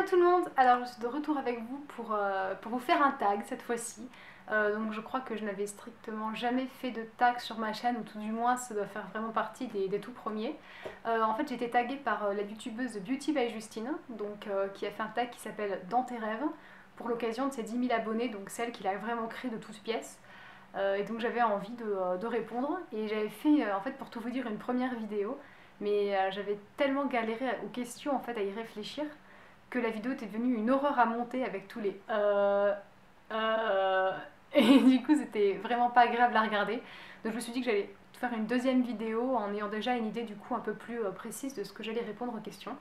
Hello tout le monde. Alors je suis de retour avec vous pour vous faire un tag cette fois-ci. Donc je crois que je n'avais strictement jamais fait de tag sur ma chaîne, ou tout du moins ça doit faire vraiment partie des tout premiers. En fait j'ai été taguée par la youtubeuse Beauty by Justine, donc, qui a fait un tag qui s'appelle Dans tes rêves, pour l'occasion de ses 10 000 abonnés, donc celle qu'il a vraiment créée de toutes pièces. Et donc j'avais envie de répondre, et j'avais fait en fait, pour tout vous dire, une première vidéo, mais j'avais tellement galéré aux questions, en fait, à y réfléchir, que la vidéo était devenue une horreur à monter avec tous les euh, et du coup c'était vraiment pas agréable à regarder. Donc je me suis dit que j'allais faire une deuxième vidéo en ayant déjà une idée du coup un peu plus précise de ce que j'allais répondre aux questions.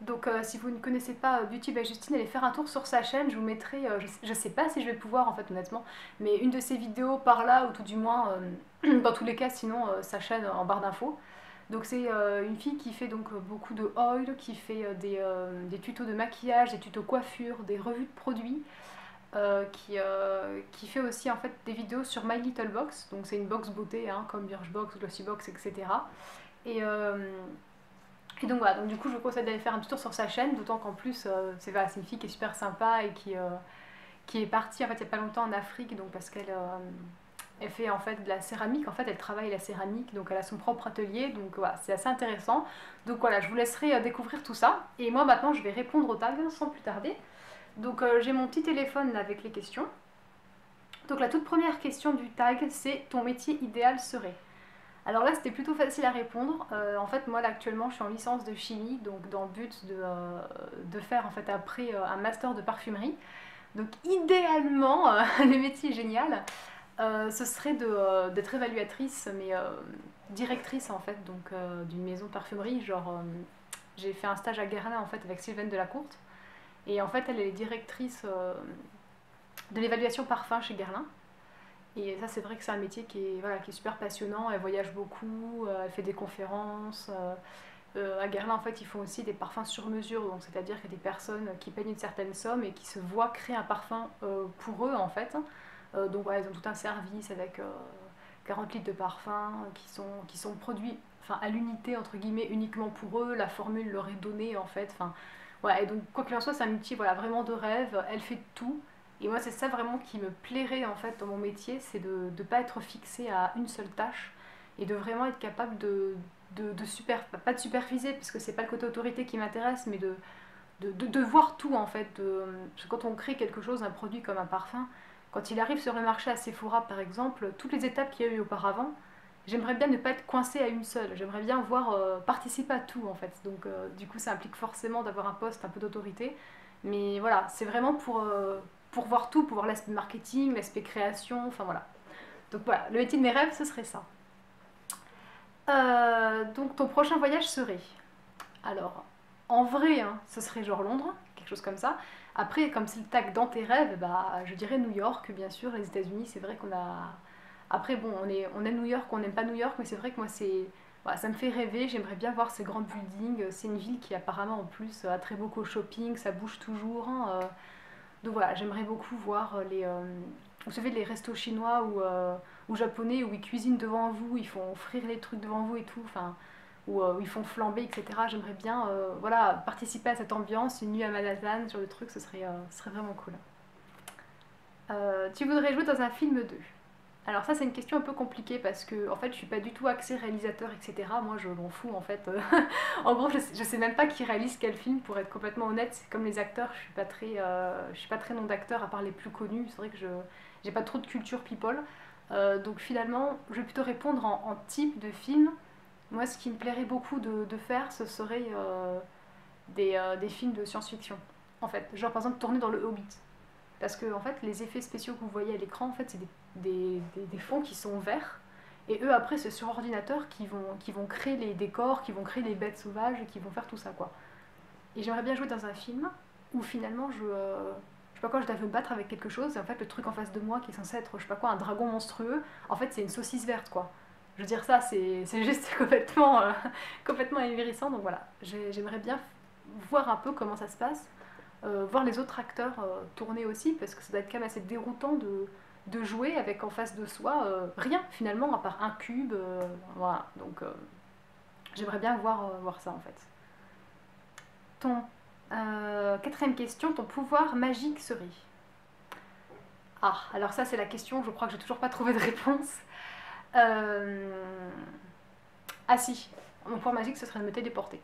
Donc si vous ne connaissez pas Beauty by Justine, allez faire un tour sur sa chaîne, je vous mettrai, je sais pas si je vais pouvoir en fait honnêtement, mais une de ses vidéos par là, ou tout du moins, dans tous les cas sinon, sa chaîne en barre d'infos. Donc c'est une fille qui fait donc beaucoup de haul, qui fait des tutos de maquillage, des tutos coiffure, des revues de produits, qui fait aussi en fait des vidéos sur My Little Box, donc c'est une box beauté, hein, comme Birchbox, Glossybox, etc. Et, et donc voilà, donc du coup je vous conseille d'aller faire un petit tour sur sa chaîne, d'autant qu'en plus c'est voilà, une fille qui est super sympa et qui est partie en fait il n'y a pas longtemps en Afrique, donc parce qu'elle elle fait en fait de la céramique, en fait elle travaille la céramique, donc elle a son propre atelier, donc voilà, c'est assez intéressant. Donc voilà, je vous laisserai découvrir tout ça, et moi maintenant je vais répondre au tag sans plus tarder. Donc j'ai mon petit téléphone là, avec les questions. Donc la toute première question du tag, c'est: ton métier idéal serait? Alors là, c'était plutôt facile à répondre. En fait, moi, là, actuellement, je suis en licence de chimie, donc dans le but de faire, en fait, après un master de parfumerie. Donc, idéalement, le métier génial, ce serait d'être évaluatrice, mais directrice, en fait, donc d'une maison de parfumerie. Genre, j'ai fait un stage à Guerlain, en fait, avec Sylvaine Delacourte. Et en fait, elle est directrice de l'évaluation parfum chez Guerlain. Et ça, c'est vrai que c'est un métier qui est, voilà, qui est super passionnant. Elle voyage beaucoup, elle fait des conférences. À Guerlain, en fait, ils font aussi des parfums sur mesure. Donc, c'est-à-dire qu'il y a des personnes qui payent une certaine somme et qui se voient créer un parfum pour eux, en fait. Donc, voilà, ils ont tout un service avec 40 litres de parfum qui sont produits, enfin, à l'unité, entre guillemets, uniquement pour eux. La formule leur est donnée, en fait. Enfin, ouais, et donc, quoi qu'il en soit, c'est un métier, voilà, vraiment de rêve. Elle fait tout. Et moi, c'est ça vraiment qui me plairait en fait dans mon métier, c'est de ne pas être fixé à une seule tâche, et de vraiment être capable pas de superviser, parce que c'est pas le côté autorité qui m'intéresse, mais de voir tout en fait. Parce que quand on crée quelque chose, un produit comme un parfum, quand il arrive sur le marché à Sephora par exemple, toutes les étapes qu'il y a eu auparavant, j'aimerais bien ne pas être coincée à une seule, j'aimerais bien voir participer à tout en fait. Donc du coup, ça implique forcément d'avoir un poste un peu d'autorité. Mais voilà, c'est vraiment pour voir tout, pour voir l'aspect marketing, l'aspect création, enfin voilà. Donc voilà, le métier de mes rêves, ce serait ça. Donc ton prochain voyage serait? Alors, en vrai, hein, ce serait genre Londres, quelque chose comme ça. Après, comme c'est le tag dans tes rêves, bah, je dirais New York, bien sûr. Les États-Unis, c'est vrai qu'on a. Après, bon, on aime New York, on n'aime pas New York, mais c'est vrai que moi, voilà, ça me fait rêver. J'aimerais bien voir ces grands buildings. C'est une ville qui, apparemment, en plus, a très beaucoup au shopping, ça bouge toujours, hein. Donc voilà, j'aimerais beaucoup voir vous savez, les restos chinois ou japonais où ils cuisinent devant vous, ils font frire les trucs devant vous et tout, enfin, où ils font flamber, etc. J'aimerais bien voilà, participer à cette ambiance, une nuit à Manhattan, sur le truc, ce serait vraiment cool. Tu voudrais jouer dans un film 2? Alors ça, c'est une question un peu compliquée parce que en fait je suis pas du tout axée réalisateur, etc. Moi je m'en fous en fait. En gros, je sais même pas qui réalise quel film, pour être complètement honnête. C'est comme les acteurs, je suis pas très nom d'acteur à part les plus connus. C'est vrai que je j'ai pas trop de culture people. Donc finalement je vais plutôt répondre en type de film. Moi, ce qui me plairait beaucoup de faire, ce serait des films de science-fiction. En fait, genre par exemple tourner dans le Hobbit. Parce que en fait, les effets spéciaux que vous voyez à l'écran, en fait, c'est des fonds qui sont verts. Et eux, après, c'est sur ordinateur qui vont créer les décors, qui vont créer les bêtes sauvages, qui vont faire tout ça, quoi. Et j'aimerais bien jouer dans un film où finalement, je sais pas quoi, je dois me battre avec quelque chose, et en fait, le truc en face de moi qui est censé être, je sais pas quoi, un dragon monstrueux, en fait, c'est une saucisse verte, quoi. Je veux dire, ça, c'est juste complètement, complètement ahurissant. Donc voilà, j'aimerais bien voir un peu comment ça se passe, voir les autres acteurs tourner aussi, parce que ça doit être quand même assez déroutant de jouer avec en face de soi rien finalement, à part un cube. Voilà, donc j'aimerais bien voir ça en fait. Ton Quatrième question, ton pouvoir magique serait? Ah, alors ça c'est la question, je crois que j'ai toujours pas trouvé de réponse. Ah si, mon pouvoir magique ce serait de me téléporter.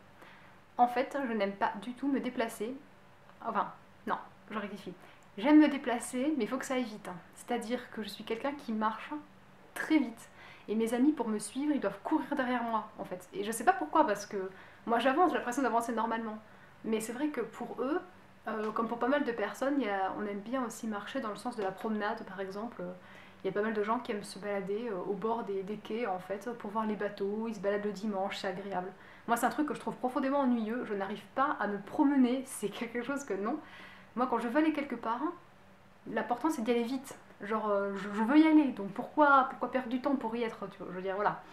En fait, je n'aime pas du tout me déplacer. Enfin, non, je rectifie. J'aime me déplacer, mais il faut que ça aille vite, hein. C'est-à-dire que je suis quelqu'un qui marche très vite. Et mes amis, pour me suivre, ils doivent courir derrière moi, en fait. Et je sais pas pourquoi, parce que moi j'avance, j'ai l'impression d'avancer normalement. Mais c'est vrai que pour eux, comme pour pas mal de personnes, on aime bien aussi marcher dans le sens de la promenade, par exemple. Il y a pas mal de gens qui aiment se balader au bord des quais, en fait, pour voir les bateaux. Ils se baladent le dimanche, c'est agréable. Moi, c'est un truc que je trouve profondément ennuyeux. Je n'arrive pas à me promener. C'est quelque chose que non. Moi, quand je veux aller quelque part, l'important c'est d'y aller vite. Genre, je veux y aller, donc pourquoi perdre du temps pour y être, tu vois, je veux dire, voilà.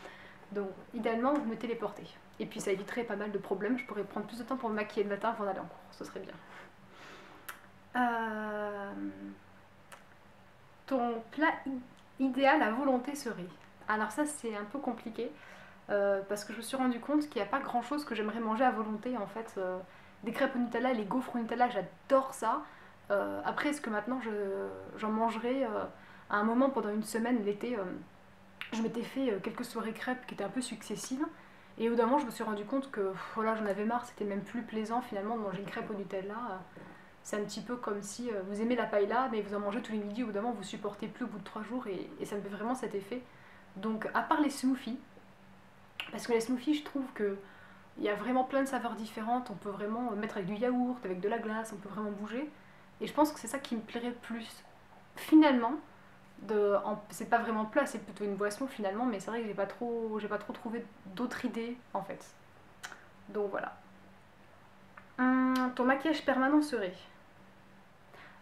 Donc, idéalement, me téléporter. Et puis, ça éviterait pas mal de problèmes. Je pourrais prendre plus de temps pour me maquiller le matin avant d'aller en cours. Ce serait bien. Euh, Ton plat idéal à volonté serait? Alors ça, c'est un peu compliqué. Parce que je me suis rendu compte qu'il n'y a pas grand chose que j'aimerais manger à volonté en fait. Des crêpes au Nutella, les gaufres au Nutella, j'adore ça. Après, est-ce que maintenant j'en mangerai à un moment pendant une semaine l'été? Je m'étais fait quelques soirées crêpes qui étaient un peu successives. Et au bout d'un moment, je me suis rendu compte que voilà, j'en avais marre, c'était même plus plaisant finalement de manger une crêpe au Nutella. C'est un petit peu comme si vous aimez la paella, mais vous en mangez tous les midis, au bout d'un moment, vous supportez plus au bout de 3 jours, et ça me fait vraiment cet effet. Donc, à part les smoothies, parce que les smoothies, je trouve que il y a vraiment plein de saveurs différentes. On peut vraiment mettre avec du yaourt, avec de la glace, on peut vraiment bouger. Et je pense que c'est ça qui me plairait le plus. Finalement, c'est pas vraiment plat, c'est plutôt une boisson finalement, mais c'est vrai que j'ai pas trop trouvé d'autres idées en fait. Donc voilà. Ton maquillage permanent serait?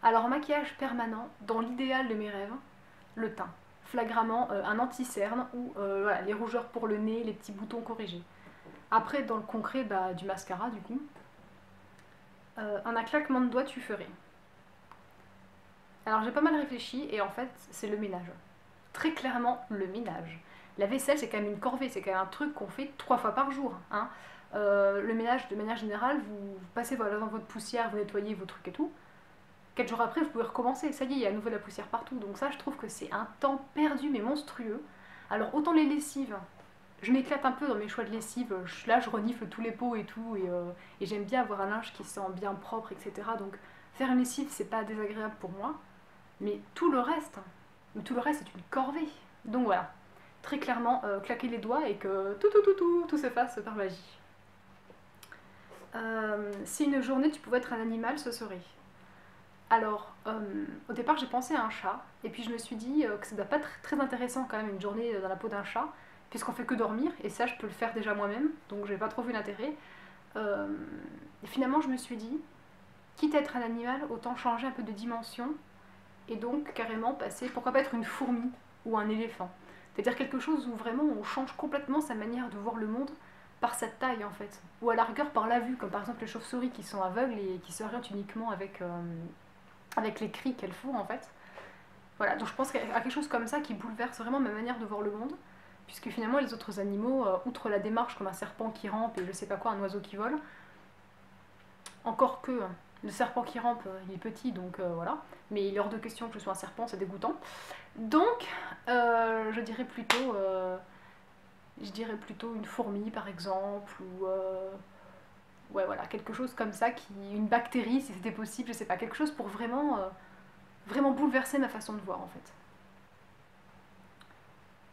Alors maquillage permanent, dans l'idéal de mes rêves, le teint. Flagramment, un anti-cerne ou voilà, les rougeurs pour le nez, les petits boutons corrigés. Après, dans le concret, bah, du mascara, du coup. Un claquement de doigts, tu ferais? Alors, j'ai pas mal réfléchi, et en fait, c'est le ménage. Très clairement, le ménage. La vaisselle, c'est quand même une corvée, c'est quand même un truc qu'on fait 3 fois par jour, hein. Le ménage, de manière générale, vous passez dans votre poussière, vous nettoyez vos trucs et tout. 4 jours après, vous pouvez recommencer. Ça y est, il y a à nouveau de la poussière partout. Donc ça, je trouve que c'est un temps perdu, mais monstrueux. Alors, autant les lessives, je m'éclate un peu dans mes choix de lessive. Là, je renifle tous les pots et tout, et j'aime bien avoir un linge qui sent bien propre, etc. Donc, faire une lessive, c'est pas désagréable pour moi. Mais tout le reste, c'est une corvée. Donc voilà, très clairement, claquer les doigts et que tout se fasse par magie. Si une journée, tu pouvais être un animal, ce serait? Alors, au départ, j'ai pensé à un chat, et puis je me suis dit que ça doit pas être très intéressant quand même une journée dans la peau d'un chat, puisqu'on fait que dormir, et ça, je peux le faire déjà moi-même, donc j'ai pas trop vu l'intérêt. Euh, et finalement, je me suis dit, quitte à être un animal, autant changer un peu de dimension, et donc carrément passer, pourquoi pas être une fourmi ou un éléphant. C'est-à-dire quelque chose où vraiment on change complètement sa manière de voir le monde par sa taille en fait, ou à la rigueur par la vue, comme par exemple les chauves-souris qui sont aveugles et qui s'orientent uniquement avec les cris qu'elles font en fait. Voilà, donc je pense à quelque chose comme ça qui bouleverse vraiment ma manière de voir le monde, puisque finalement les autres animaux, outre la démarche comme un serpent qui rampe et je sais pas quoi, un oiseau qui vole, encore que le serpent qui rampe, il est petit, donc voilà, mais il est hors de question que je sois un serpent, c'est dégoûtant. Donc, je dirais plutôt une fourmi par exemple, ou ouais voilà, quelque chose comme ça, une bactérie si c'était possible, je sais pas, quelque chose pour vraiment bouleverser ma façon de voir en fait.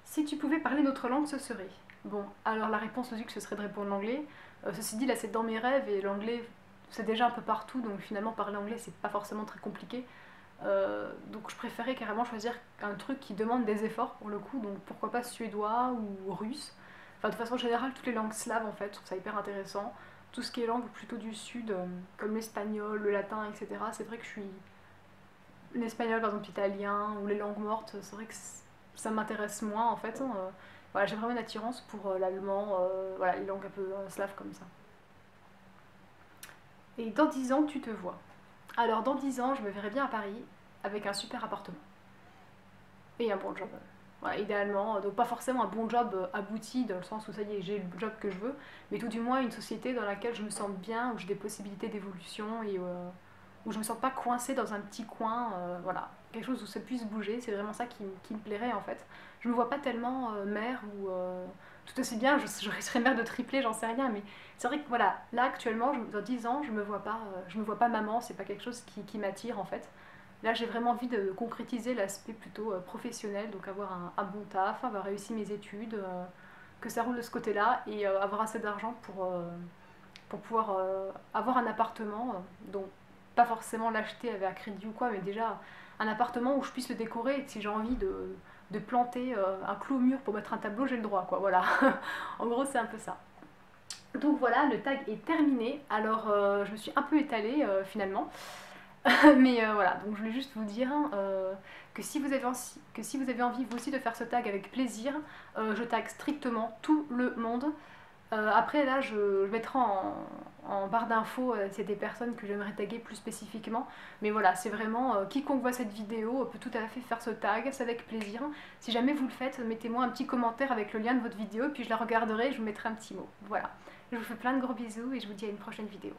Si tu pouvais parler notre langue, ce serait? Bon, alors la réponse logique ce serait de répondre l'anglais. Ceci dit, là c'est dans mes rêves et l'anglais c'est déjà un peu partout, donc finalement parler anglais c'est pas forcément très compliqué. Donc je préférais carrément choisir un truc qui demande des efforts pour le coup, donc pourquoi pas suédois ou russe. Enfin de façon générale, toutes les langues slaves en fait, je trouve ça hyper intéressant. Tout ce qui est langue plutôt du sud, comme l'espagnol, le latin, etc. C'est vrai que je suis l'espagnol par exemple, l'italien ou les langues mortes, c'est vrai que ça m'intéresse moins en fait, hein. Voilà, j'ai vraiment une attirance pour l'allemand, voilà, les langues un peu slaves comme ça. Et dans 10 ans, tu te vois? Alors dans 10 ans, je me verrai bien à Paris avec un super appartement et un bon job. Voilà, idéalement, donc pas forcément un bon job abouti dans le sens où ça y est, j'ai le job que je veux, mais tout du moins une société dans laquelle je me sens bien, où j'ai des possibilités d'évolution et où je me sens pas coincée dans un petit coin, voilà, quelque chose où ça puisse bouger, c'est vraiment ça qui me plairait en fait. Je me vois pas tellement mère ou tout aussi bien, je serais mère de triplé, j'en sais rien, mais c'est vrai que voilà, là actuellement, dans 10 ans, je me vois pas maman, c'est pas quelque chose qui m'attire en fait. Là, j'ai vraiment envie de concrétiser l'aspect plutôt professionnel, donc avoir un bon taf, avoir réussi mes études, que ça roule de ce côté-là et avoir assez d'argent pour pouvoir avoir un appartement, donc pas forcément l'acheter avec un crédit ou quoi, mais déjà un appartement où je puisse le décorer et que si j'ai envie de planter un clou au mur pour mettre un tableau, j'ai le droit, quoi, voilà. En gros, c'est un peu ça. Donc voilà, le tag est terminé. Alors, je me suis un peu étalée finalement. Mais voilà, donc je voulais juste vous dire que, que si vous avez envie vous aussi de faire ce tag avec plaisir, je tag strictement tout le monde. Après là, je mettrai en barre d'infos s'il y a des personnes que j'aimerais taguer plus spécifiquement. Mais voilà, c'est vraiment quiconque voit cette vidéo peut tout à fait faire ce tag, c'est avec plaisir. Si jamais vous le faites, mettez-moi un petit commentaire avec le lien de votre vidéo, puis je la regarderai et je vous mettrai un petit mot. Voilà, je vous fais plein de gros bisous et je vous dis à une prochaine vidéo.